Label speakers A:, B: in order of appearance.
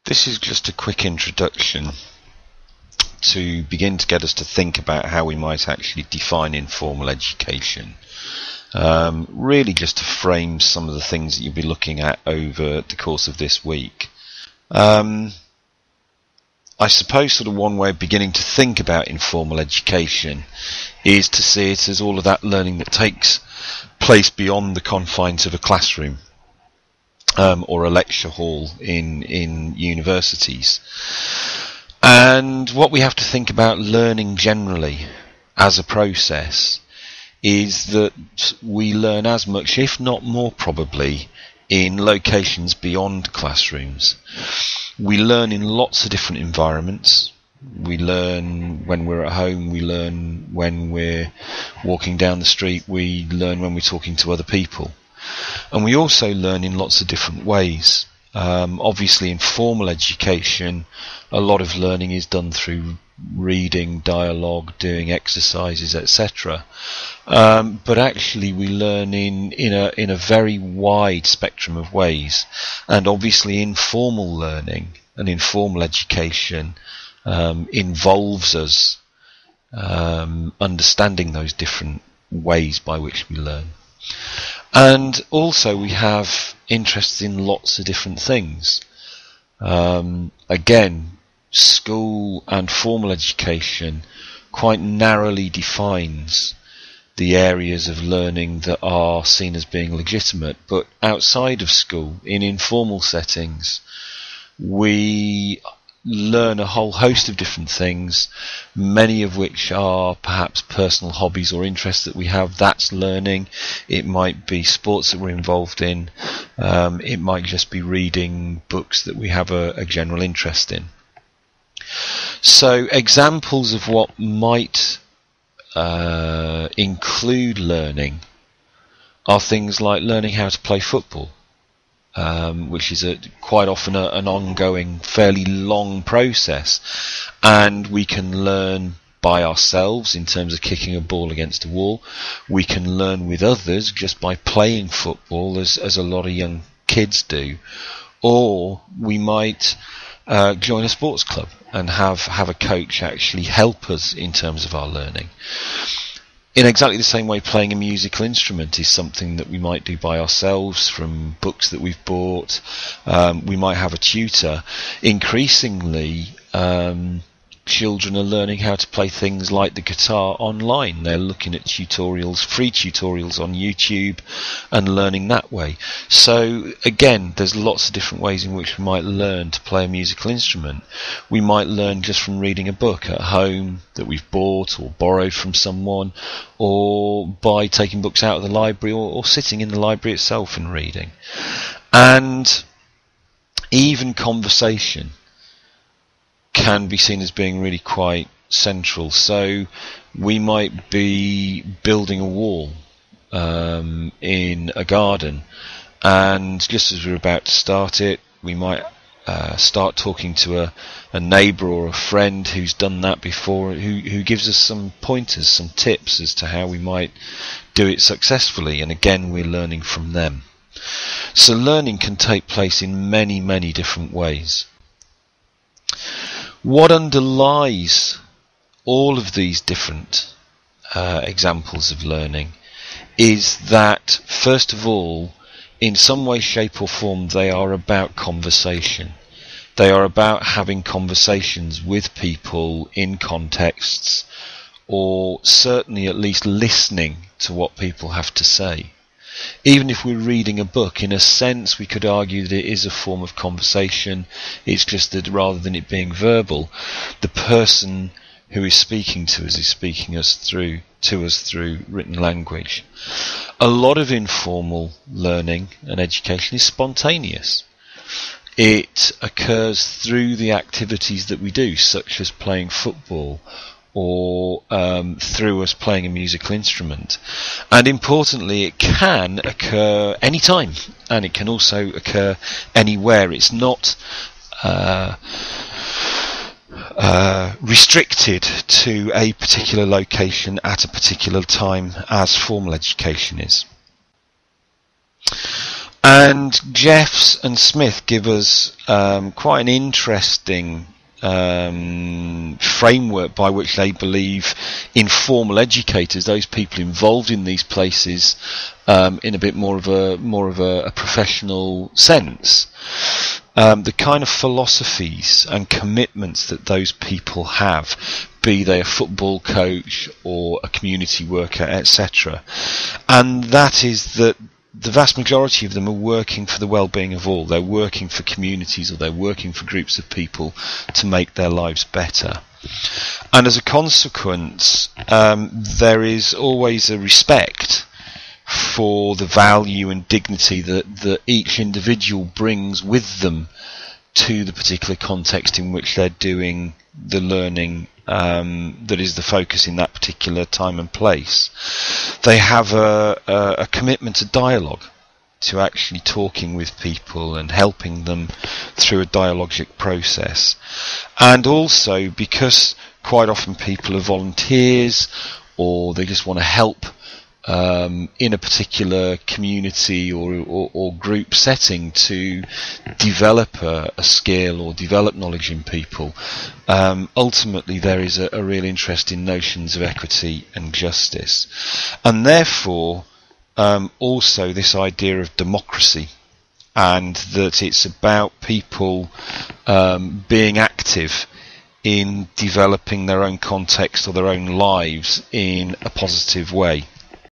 A: This is just a quick introduction to begin to get us to think about how we might actually define informal education. Really just to frame some of the things that you'll be looking at over the course of this week. I suppose sort of one way of beginning to think about informal education is to see it as all of that learning that takes place beyond the confines of a classroom. Or a lecture hall in universities. And what we have to think about learning generally as a process is that we learn as much, if not more probably, in locations beyond classrooms. We learn in lots of different environments. We learn when we're at home, we learn when we're walking down the street, we learn when we're talking to other people. And we also learn in lots of different ways. Obviously in formal education, a lot of learning is done through reading, dialogue, doing exercises, etc. But actually we learn in a very wide spectrum of ways. And obviously informal learning and informal education involves us understanding those different ways by which we learn. And also we have interests in lots of different things. Again, school and formal education quite narrowly defines the areas of learning that are seen as being legitimate, but outside of school, in informal settings, we learn a whole host of different things, many of which are perhaps personal hobbies or interests that we have. That's learning. It might be sports that we're involved in. It might just be reading books that we have a general interest in. So examples of what might include learning are things like learning how to play football. Which is quite often an ongoing, fairly long process, and we can learn by ourselves in terms of kicking a ball against a wall. We can learn with others just by playing football, as a lot of young kids do, or we might join a sports club and have a coach actually help us in terms of our learning. In exactly the same way, playing a musical instrument is something that we might do by ourselves from books that we've bought. We might have a tutor. Increasingly, children are learning how to play things like the guitar online. They're looking at tutorials, free tutorials on YouTube, and learning that way. So again, there's lots of different ways in which we might learn to play a musical instrument. We might learn just from reading a book at home that we've bought or borrowed from someone, or by taking books out of the library, or sitting in the library itself and reading. And even conversation can be seen as being really quite central. So we might be building a wall in a garden, and just as we're about to start it, we might start talking to a neighbour or a friend who's done that before, who gives us some pointers, some tips as to how we might do it successfully, and again we're learning from them. So learning can take place in many, many different ways. What underlies all of these different examples of learning is that, first of all, in some way, shape or form, they are about conversation. They are about having conversations with people in contexts, or certainly at least listening to what people have to say. Even if we're reading a book, in a sense we could argue that it is a form of conversation. It's just that rather than it being verbal, the person who is speaking to us is speaking to us through written language. A lot of informal learning and education is spontaneous. It occurs through the activities that we do, such as playing football, or through us playing a musical instrument. And importantly, it can occur anytime, and it can also occur anywhere. It's not restricted to a particular location at a particular time, as formal education is. And Jeffs and Smith give us quite an interesting framework by which they believe informal educators, those people involved in these places, in a bit more of a professional sense, the kind of philosophies and commitments that those people have, be they a football coach or a community worker, etc. And that is that the vast majority of them are working for the well-being of all. They're working for communities, or they're working for groups of people to make their lives better. And as a consequence, there is always a respect for the value and dignity that each individual brings with them to the particular context in which they're doing the learning that is the focus in that particular time and place. They have a commitment to dialogue, to actually talking with people and helping them through a dialogic process. And also, because quite often people are volunteers, or they just want to help in a particular community or group setting to develop a skill or develop knowledge in people, ultimately there is a real interest in notions of equity and justice. And therefore, also this idea of democracy, and that it's about people being active in developing their own context or their own lives in a positive way.